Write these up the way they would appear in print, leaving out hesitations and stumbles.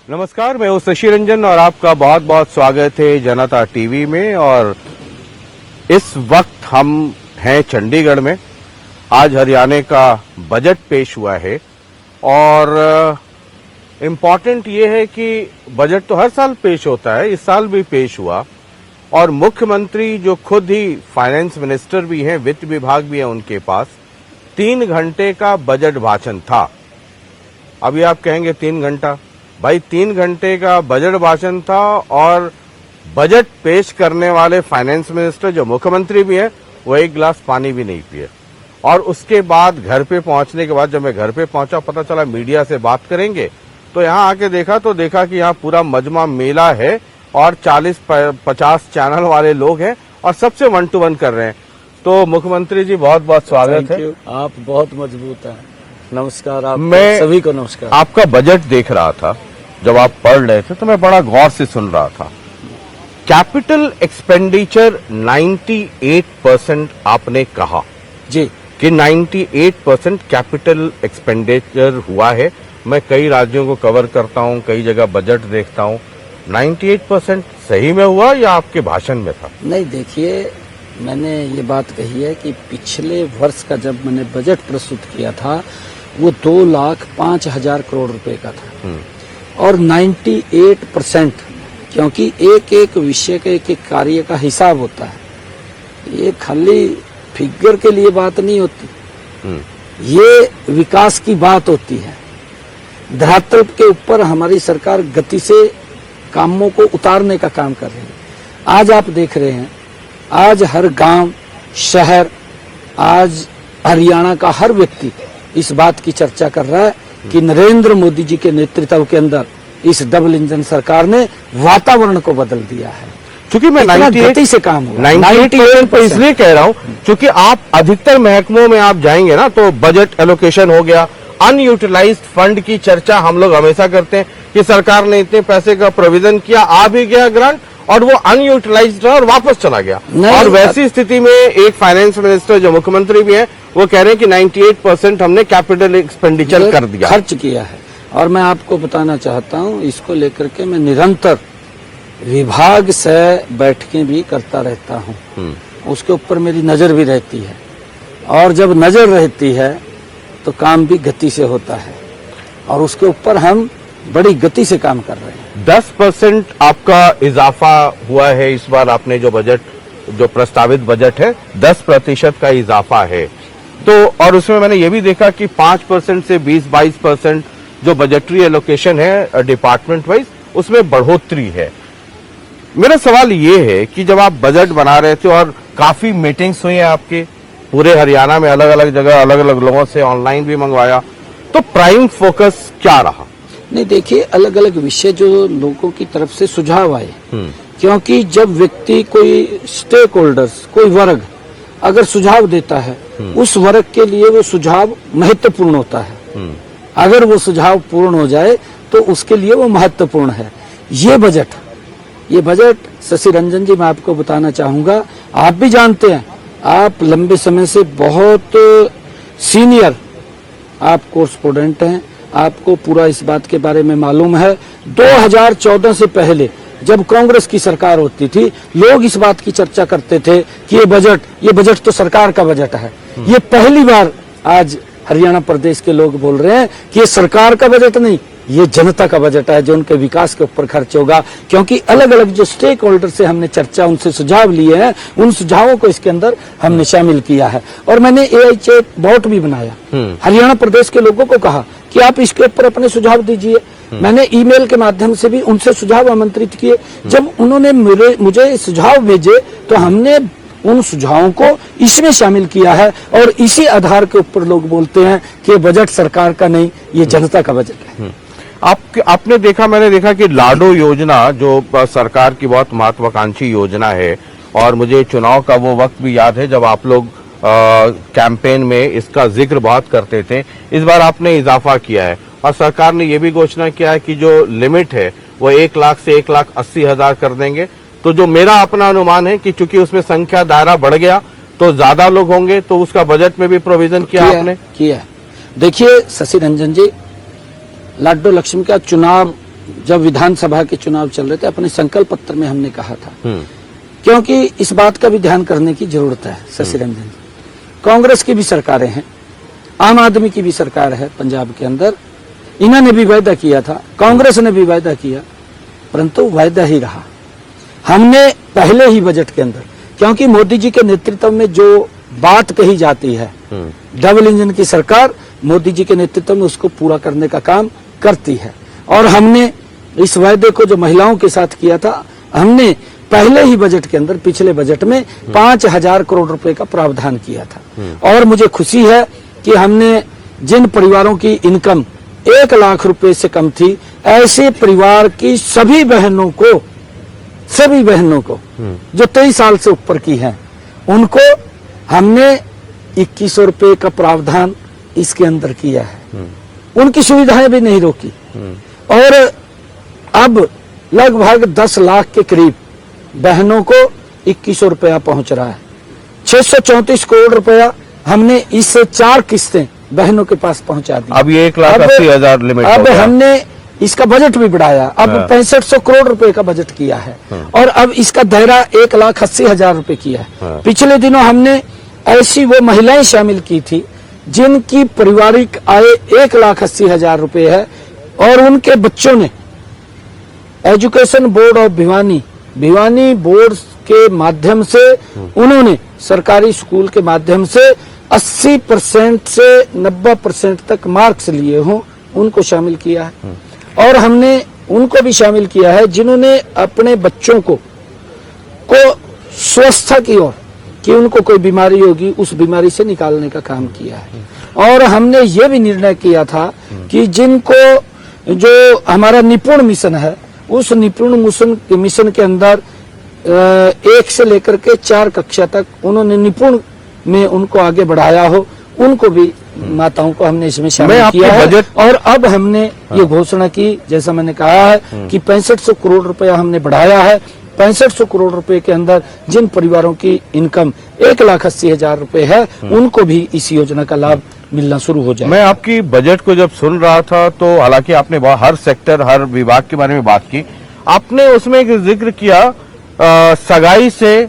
नमस्कार, मैं हूं शशि रंजन और आपका बहुत बहुत स्वागत है जनता टीवी में। और इस वक्त हम हैं चंडीगढ़ में। आज हरियाणा का बजट पेश हुआ है और इम्पॉर्टेंट ये है कि बजट तो हर साल पेश होता है, इस साल भी पेश हुआ और मुख्यमंत्री जो खुद ही फाइनेंस मिनिस्टर भी हैं, वित्त विभाग भी है उनके पास, 3 घंटे का बजट भाषण था। अभी आप कहेंगे 3 घंटा, भाई 3 घंटे का बजट भाषण था और बजट पेश करने वाले फाइनेंस मिनिस्टर जो मुख्यमंत्री भी है वो एक गिलास पानी भी नहीं पिए। और उसके बाद घर पे पहुंचने के बाद जब मैं घर पे पहुंचा, पता चला मीडिया से बात करेंगे, तो यहां आके देखा कि यहां पूरा मजमा मेला है और 40-50 चैनल वाले लोग हैं और सबसे 1 to 1 कर रहे हैं। तो मुख्यमंत्री जी बहुत बहुत स्वागत है। आप बहुत मजबूत हैं। नमस्कार। आप मैं सभी को नमस्कार। आपका बजट देख रहा था, जब आप पढ़ रहे थे तो मैं बड़ा गौर से सुन रहा था। कैपिटल एक्सपेंडिचर 98% आपने कहा जी कि 98% कैपिटल एक्सपेंडिचर हुआ है। मैं कई राज्यों को कवर करता हूं, कई जगह बजट देखता हूं। 98% सही में हुआ या आपके भाषण में था? नहीं, देखिए, मैंने ये बात कही है कि पिछले वर्ष का जब मैंने बजट प्रस्तुत किया था वो 2,05,000 करोड़ रुपए का था और 98%, क्योंकि एक एक विषय का एक एक कार्य का हिसाब होता है, ये खाली फिगर के लिए बात नहीं होती, ये विकास की बात होती है। धरातल के ऊपर हमारी सरकार गति से कामों को उतारने का काम कर रही है। आज आप देख रहे हैं, आज हर गांव, शहर, आज हरियाणा का हर व्यक्ति इस बात की चर्चा कर रहा है कि नरेंद्र मोदी जी के नेतृत्व के अंदर इस डबल इंजन सरकार ने वातावरण को बदल दिया है। क्योंकि मैं 98 से काम हुआ, 98% पे इसलिए कह रहा हूं क्योंकि आप अधिकतर महकमों में आप जाएंगे ना तो बजट एलोकेशन हो गया, अनयूटिलाइज्ड फंड की चर्चा हम लोग हमेशा करते हैं कि सरकार ने इतने पैसे का प्रोविजन किया, आ भी गया ग्रांट और वो अनयूटिलाइज्ड रहा और वापस चला गया। और वैसी स्थिति में एक फाइनेंस मिनिस्टर जो मुख्यमंत्री भी हैं वो कह रहे हैं कि 98% हमने कैपिटल एक्सपेंडिचर कर दिया, खर्च किया है। और मैं आपको बताना चाहता हूं, इसको लेकर के मैं निरंतर विभाग से बैठकें भी करता रहता हूं, उसके ऊपर मेरी नजर भी रहती है और जब नजर रहती है तो काम भी गति से होता है और उसके ऊपर हम बड़ी गति से काम कर रहे हैं। 10% आपका इजाफा हुआ है इस बार। आपने जो बजट, जो प्रस्तावित बजट है, 10% का इजाफा है। तो और उसमें मैंने ये भी देखा कि 5% से 20-22% जो बजटरी एलोकेशन है डिपार्टमेंट वाइज, उसमें बढ़ोतरी है। मेरा सवाल ये है कि जब आप बजट बना रहे थे और काफी मीटिंग्स हुई हैं आपके पूरे हरियाणा में, अलग अलग जगह अलग अलग लोगों से ऑनलाइन भी मंगवाया, तो प्राइम फोकस क्या रहा? नहीं, देखिए, अलग अलग विषय जो लोगों की तरफ से सुझाव आए, क्योंकि जब व्यक्ति, कोई स्टेक होल्डर्स, कोई वर्ग अगर सुझाव देता है, उस वर्ग के लिए वो सुझाव महत्वपूर्ण होता है। अगर वो सुझाव पूर्ण हो जाए तो उसके लिए वो महत्वपूर्ण है। ये बजट शशि रंजन जी, मैं आपको बताना चाहूंगा, आप भी जानते हैं, आप लंबे समय से बहुत सीनियर आप कोर्स्पोंडेंट हैं, आपको पूरा इस बात के बारे में मालूम है। 2014 से पहले जब कांग्रेस की सरकार होती थी, लोग इस बात की चर्चा करते थे कि ये बजट तो सरकार का बजट है। ये पहली बार आज हरियाणा प्रदेश के लोग बोल रहे हैं कि ये सरकार का बजट नहीं, ये जनता का बजट है जो उनके विकास के ऊपर खर्च होगा। क्योंकि अलग अलग जो स्टेक होल्डर से हमने चर्चा, उनसे सुझाव लिए हैं, उन सुझावों को इसके अंदर हमने शामिल किया है। और मैंने AI चैट बॉट भी बनाया, हरियाणा प्रदेश के लोगों को कहा कि आप इसके ऊपर अपने सुझाव दीजिए। मैंने ईमेल के माध्यम से भी उनसे सुझाव आमंत्रित किए। जब उन्होंने मुझे सुझाव भेजे तो हमने उन सुझावों को इसमें शामिल किया है और इसी आधार के ऊपर लोग बोलते हैं कि बजट सरकार का नहीं, ये जनता का बजट है। आपने देखा, मैंने देखा कि लाडो योजना जो सरकार की बहुत महत्वाकांक्षी योजना है और मुझे चुनाव का वो वक्त भी याद है जब आप लोग कैंपेन में इसका जिक्र बहुत करते थे। इस बार आपने इजाफा किया है और सरकार ने ये भी घोषणा किया है कि जो लिमिट है वो 1 लाख से 1,80,000 कर देंगे। तो जो मेरा अपना अनुमान है कि चूंकि उसमें संख्या दायरा बढ़ गया तो ज्यादा लोग होंगे, तो उसका बजट में भी प्रोविजन किया आपने? देखिए शशि रंजन जी, लाडो लक्ष्मी का चुनाव जब विधानसभा के चुनाव चल रहे थे अपने संकल्प पत्र में हमने कहा था, क्योंकि इस बात का भी ध्यान करने की जरूरत है शशि रंजन जी, कांग्रेस की भी सरकारें हैं, आम आदमी की भी सरकार है पंजाब के अंदर, इन्होंने भी वायदा किया था, कांग्रेस ने भी वायदा किया, परंतु वायदा ही रहा। हमने पहले ही बजट के अंदर, क्योंकि मोदी जी के नेतृत्व में जो बात कही जाती है, डबल इंजन की सरकार मोदी जी के नेतृत्व में उसको पूरा करने का काम करती है। और हमने इस वायदे को जो महिलाओं के साथ किया था, हमने पहले ही बजट के अंदर, पिछले बजट में 5,000 करोड़ रुपए का प्रावधान किया था। और मुझे खुशी है कि हमने जिन परिवारों की इनकम 1 लाख रुपए से कम थी, ऐसे परिवार की सभी बहनों को जो 23 साल से ऊपर की हैं, उनको हमने 2100 रुपए का प्रावधान इसके अंदर किया है। उनकी सुविधाएं भी नहीं रोकी। और अब लगभग 10 लाख के करीब बहनों को 2100 रुपया पहुंच रहा है। 634 करोड़ रुपया हमने इस 4 किस्तें बहनों के पास पहुंचा दी। अब ये 1,80,000 लिमिट अब हमने इसका बजट भी बढ़ाया, अब 6500 करोड़ रुपए का बजट किया है। और अब इसका दायरा 1,80,000 रुपए किया है। पिछले दिनों हमने ऐसी वो महिलाएं शामिल की थी जिनकी पारिवारिक आय 1,80,000 रुपए है, और उनके बच्चों ने education board of Bhiwani board के माध्यम से, उन्होंने सरकारी स्कूल के माध्यम से 80% से 90% तक मार्क्स लिए हों, उनको शामिल किया है। और हमने उनको भी शामिल किया है जिन्होंने अपने बच्चों को स्वस्थता की ओर, कि उनको कोई बीमारी होगी उस बीमारी से निकालने का काम किया है। और हमने ये भी निर्णय किया था कि जिनको जो हमारा निपुण मिशन है, उस निपुण मिशन के अंदर 1 से लेकर के 4 कक्षा तक उन्होंने निपुण में उनको आगे बढ़ाया हो, उनको भी माताओं को हमने इसमें शामिल किया है। और अब हमने ये घोषणा की, जैसा मैंने कहा है कि 6500 करोड़ रुपया हमने बढ़ाया है। 6500 करोड़ रुपए के अंदर जिन परिवारों की इनकम 1,80,000 रुपए है, उनको भी इस योजना का लाभ मिलना शुरू हो जाए। मैं आपकी बजट को जब सुन रहा था तो हालांकि आपने हर सेक्टर, हर विभाग के बारे में बात की, आपने उसमें एक जिक्र किया सगाई से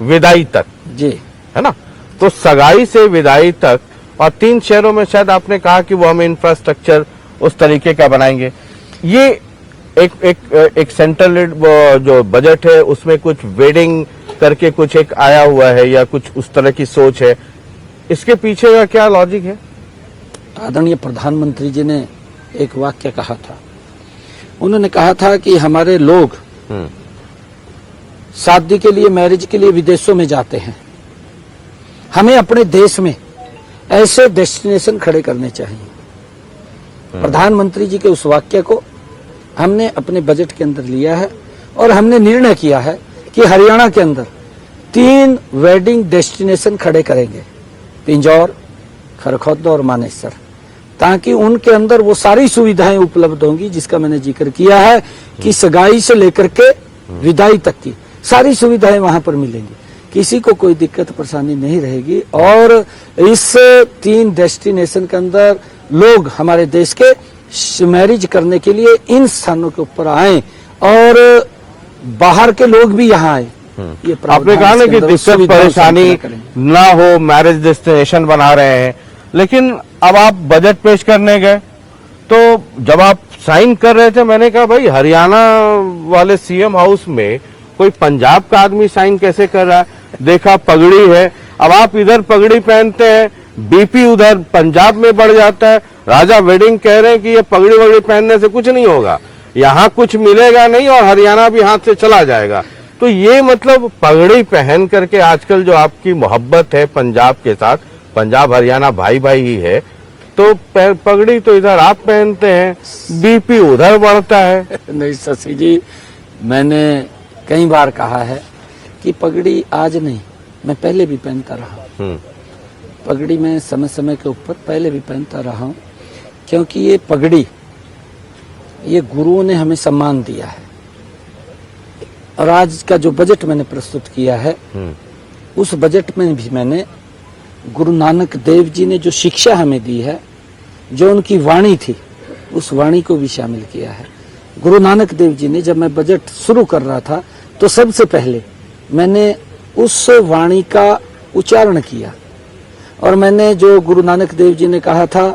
विदाई तक, जी है ना? तो सगाई से विदाई तक, और 3 शहरों में शायद आपने कहा कि वो हम इंफ्रास्ट्रक्चर उस तरीके का बनाएंगे। ये एक सेंट्रल जो बजट है उसमें कुछ वेडिंग करके कुछ एक आया हुआ है, या कुछ उस तरह की सोच है, इसके पीछे का क्या लॉजिक है? आदरणीय प्रधानमंत्री जी ने एक वाक्य कहा था। उन्होंने कहा था कि हमारे लोग शादी के लिए, मैरिज के लिए विदेशों में जाते हैं, हमें अपने देश में ऐसे डेस्टिनेशन खड़े करने चाहिए। प्रधानमंत्री जी के उस वाक्य को हमने अपने बजट के अंदर लिया है, और हमने निर्णय किया है कि हरियाणा के अंदर 3 वेडिंग डेस्टिनेशन खड़े करेंगे, पिंजौर, खरखौद और मानेसर, ताकि उनके अंदर वो सारी सुविधाएं उपलब्ध होंगी जिसका मैंने जिक्र किया है कि सगाई से लेकर के विदाई तक की सारी सुविधाएं वहां पर मिलेंगी, किसी को कोई दिक्कत परेशानी नहीं रहेगी। और इस 3 डेस्टिनेशन के अंदर लोग हमारे देश के मैरिज करने के लिए इन स्थानों के ऊपर आए, और बाहर के लोग भी यहाँ आए। ये आपने कहा ना कि दिक्कत परेशानी ना हो, मैरिज डेस्टिनेशन बना रहे हैं, लेकिन अब आप बजट पेश करने गए तो जब आप साइन कर रहे थे, मैंने कहा भाई हरियाणा वाले सीएम हाउस में कोई पंजाब का आदमी साइन कैसे कर रहा है? देखा पगड़ी है, अब आप इधर पगड़ी पहनते हैं, बीपी उधर पंजाब में बढ़ जाता है। राजा वेडिंग कह रहे हैं कि ये पगड़ी वगड़ी पहनने से कुछ नहीं होगा, यहाँ कुछ मिलेगा नहीं और हरियाणा भी हाथ से चला जाएगा। तो ये मतलब पगड़ी पहन करके आजकल जो आपकी मोहब्बत है पंजाब के साथ, पंजाब हरियाणा भाई भाई ही है, तो पगड़ी तो इधर आप पहनते हैं, बीपी उधर बढ़ता है। नहीं शशि जी, मैंने कई बार कहा है कि पगड़ी आज नहीं, मैं पहले भी पहनता रहा। पगड़ी मैं समय समय के ऊपर पहले भी पहनता रहा हूँ, क्योंकि ये पगड़ी, ये गुरुओं ने हमें सम्मान दिया है। और आज का जो बजट मैंने प्रस्तुत किया है, उस बजट में भी मैंने गुरु नानक देव जी ने जो शिक्षा हमें दी है, जो उनकी वाणी थी, उस वाणी को भी शामिल किया है। गुरु नानक देव जी ने, जब मैं बजट शुरू कर रहा था तो सबसे पहले मैंने उस वाणी का उच्चारण किया और मैंने जो गुरु नानक देव जी ने कहा था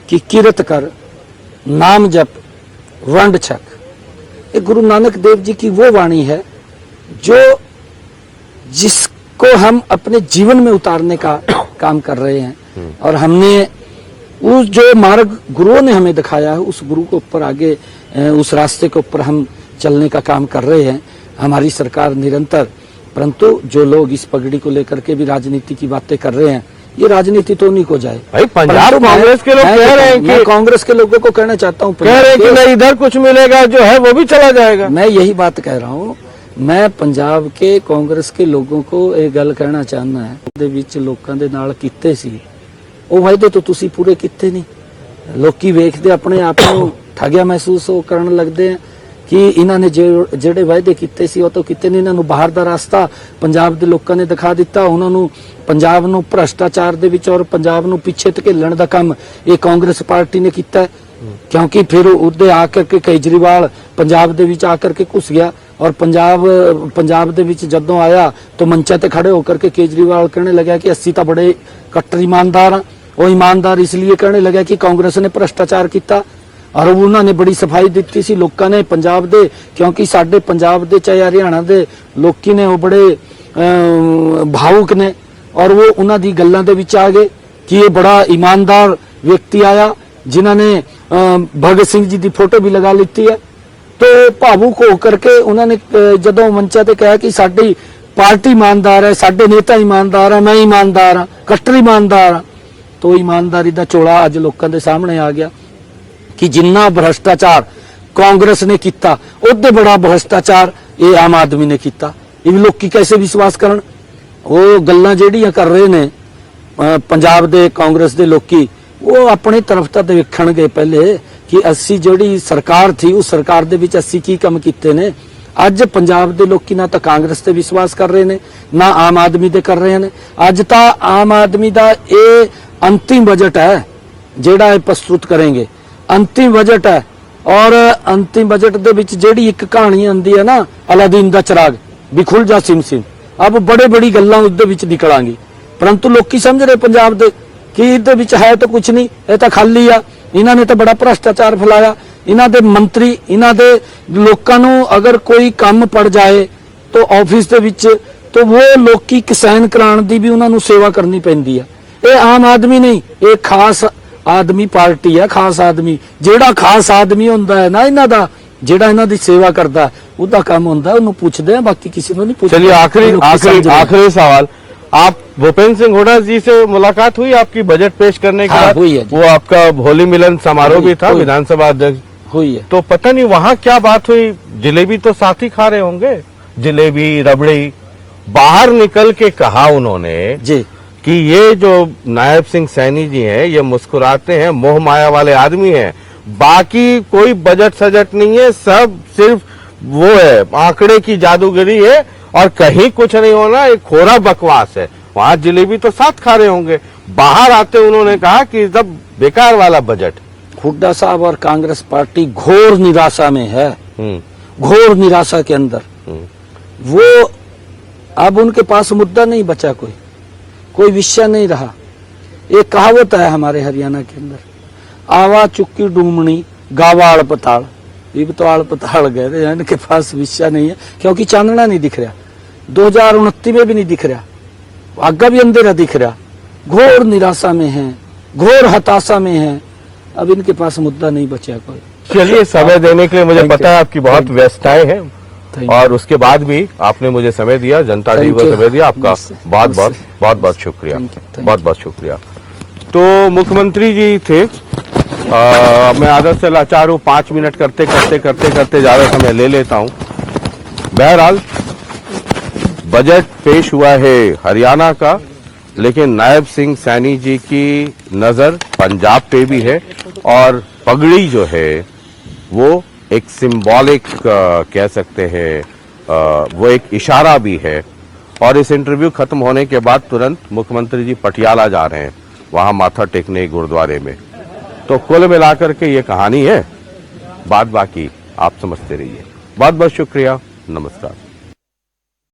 कि किरत कर, नाम जप, वंड छक, ये गुरु नानक देव जी की वो वाणी है जो जिसको हम अपने जीवन में उतारने का काम कर रहे हैं। और हमने उस जो मार्ग गुरुओं ने हमें दिखाया है, उस गुरु के ऊपर आगे उस रास्ते के ऊपर हम चलने का काम कर रहे हैं। हमारी सरकार निरंतर, परंतु जो लोग इस पगड़ी को लेकर के भी राजनीति की बातें कर रहे हैं, ये राजनीति तो नहीं को जाए। भाई पंजाब कांग्रेस के लोग कह रहे हैं कि, मैं कांग्रेस के लोगों को कहना चाहता हूँ, कह रहे हैं कि नहीं इधर कुछ मिलेगा, जो है वो भी चला जाएगा। मैं यही बात कह रहा हूँ। मैं पंजाब के कांग्रेस के लोगों को एक गल कहना चाहना है, ਉਹਦੇ ਵਿੱਚ ਲੋਕਾਂ ਦੇ ਨਾਲ ਕੀਤੇ ਸੀ ਉਹ ਵਾਅਦੇ तो ਤੁਸੀਂ पूरे ਕੀਤੇ नहीं। ਲੋਕੀ ਵੇਖਦੇ ਆਪਣੇ ਆਪ ਨੂੰ ਠੱਗਿਆ ਮਹਿਸੂਸ ਉਹ ਕਰਨ ਲੱਗਦੇ ਆ ਕਿ ਇਹਨਾਂ ਨੇ ਜਿਹੜੇ ਵਾਅਦੇ ਕੀਤੇ ਸੀ ਉਹ ਤਾਂ ਕੀਤੇ ਨਹੀਂ। ਇਹਨਾਂ ਨੂੰ ਬਾਹਰ ਦਾ ਰਸਤਾ ਪੰਜਾਬ ਦੇ ਲੋਕਾਂ ਨੇ ਦਿਖਾ ਦਿੱਤਾ। ਉਹਨਾਂ ਨੂੰ ਪੰਜਾਬ ਨੂੰ ਭ੍ਰਸ਼ਟਾਚਾਰ ਦੇ ਵਿੱਚ ਔਰ ਪੰਜਾਬ ਨੂੰ ਪਿੱਛੇ ਧਕੇਲਣ ਦਾ ਕੰਮ ਇਹ ਕਾਂਗਰਸ ਪਾਰਟੀ ਨੇ ਕੀਤਾ। क्योंकि फिर उदे आकर के केजरीवाल पंजाब दे विच आकर के घुस गया और पंजाब दे विच जदों आया तो मंचा ते खड़े होकर के केजरीवाल कहने लगा कि अस्सी तो बड़े कट्टर ईमानदार हाँ। वो ईमानदार इसलिए कहने लगा कि कांग्रेस ने भ्रष्टाचार किया और उन्होंने बड़ी सफाई दी सी लोगों ने पंजाब दे, क्योंकि साडे पंजाब दे चाहे हरियाणा दे लोकी ने वो बड़े भावुक ने और वो उन्हां दी गल्लां दे विच आ गए कि ये बड़ा ईमानदार व्यक्ति आया जिन्होंने भगत सिंह जी की फोटो भी लगा ली है। तो भावुक होकर के उन्होंने जदों मंचा ते कहा कि साडी पार्टी ईमानदार है, साडे नेता ईमानदार है, मैं ईमानदार हाँ, कट्टर ईमानदार हाँ, तो ईमानदारी का चोला अज लोगों के सामने आ गया कि जिन्ना भ्रष्टाचार कांग्रेस ने किया उदे बड़ा भ्रष्टाचार ये आम आदमी ने किया। ये लोग कैसे विश्वास करन? वो गल्लां जेहड़ियां कर रहे ने पंजाब दे कांग्रेस दे लोकी, वो अपनी तरफ तो देखणगे पहले कि अस्सी जिहड़ी सरकार थी उस सरकार दे विच अस्सी की काम कीते ने। अज पंजाब दे लोकी ना तो कांग्रेस ते विश्वास कर रहे ने ना आम आदमी दे कर रहे ने। अज तो आम आदमी दा ये अंतिम बजट है जिहड़ा ये प्रस्तुत करेंगे, अंतिम बजट है। और अंतिम बजट दे विच जिहड़ी एक कहानी आंदी है ना अलादीन दा चिराग भी खुल जा सिम सिम, अब बड़े बड़ी गल्लां उस दे विच निकलांगी। परंतु लोकी समझ रहे पंजाब दे कि इहदे विच है तो कुछ नहीं, ये तो खाली आ। इन्हां ने तो बड़ा भ्रष्टाचार फैलाया। इन्हां दे मंत्री, इन्हां दे लोकां नूं अगर कोई काम पड़ जाए तो ऑफिस दे विच तो वो लोकी किसान कराउण दी भी उन्हां नूं सेवा करनी पैंदी है। ये आम आदमी नहीं, ये खास आदमी पार्टी है। खास आदमी जिहड़ा खास आदमी हुंदा है ना इन्हां दा, जिहड़ा इन्हां दी सेवा करदा उहदा काम हुंदा है, उहनूं पुछदे हैं, बाकी किसी नूं नहीं पुछदे। चलिए आखिरी सवाल, आप भूपेंद्र सिंह हुड्डा जी से मुलाकात हुई आपकी बजट पेश करने के बाद? हुई है। वो आपका होली मिलन समारोह भी था, विधानसभा अध्यक्ष हुई है। तो पता नहीं वहां क्या बात हुई। जलेबी तो साथ ही खा रहे होंगे, जलेबी रबड़ी। बाहर निकल के कहा उन्होंने जी कि ये जो नायब सिंह सैनी जी हैं ये मुस्कुराते हैं, मोह माया वाले आदमी हैं, बाकी कोई बजट सजट नहीं है, सब सिर्फ वो है आंकड़े की जादूगरी है और कहीं कुछ नहीं होना, एक खोरा बकवास है। वहां जलेबी तो साथ खा रहे होंगे। बाहर आते उन्होंने कहा कि सब बेकार वाला बजट। हुड्डा साहब और कांग्रेस पार्टी घोर निराशा में है, घोर निराशा के अंदर। वो अब उनके पास मुद्दा नहीं बचा, कोई विषय नहीं रहा। एक कहावत है हमारे हरियाणा के अंदर, आवा चुक्की डूमनी गावा अड़पताल। ये तो अड़पताल गए, इनके पास विषय नहीं है क्योंकि चांदना नहीं दिख रहा, 2029 में भी नहीं दिख रहा, आगे भी अंधेरा दिख रहा। घोर निराशा में है, घोर हताशा में है। अब इनके पास मुद्दा नहीं बचा कोई। चलिए, समय देने के लिए मुझे पता है आपकी बहुत व्यस्तताएं हैं और उसके बाद भी आपने मुझे समय दिया, जनता टीवी को समय दिया, आपका बहुत बहुत शुक्रिया, बहुत बहुत शुक्रिया। तो मुख्यमंत्री जी थे, मैं आदत से लाचार हूँ, 5 मिनट करते ज्यादा समय ले लेता हूँ। बहरहाल बजट पेश हुआ है हरियाणा का, लेकिन नायब सिंह सैनी जी की नजर पंजाब पे भी है और पगड़ी जो है वो एक सिंबॉलिक कह सकते हैं, वो एक इशारा भी है। और इस इंटरव्यू खत्म होने के बाद तुरंत मुख्यमंत्री जी पटियाला जा रहे हैं, वहां माथा टेकने गुरुद्वारे में। तो कुल मिलाकर के ये कहानी है। बात बाकी आप समझते रहिए। बहुत बहुत शुक्रिया, नमस्कार।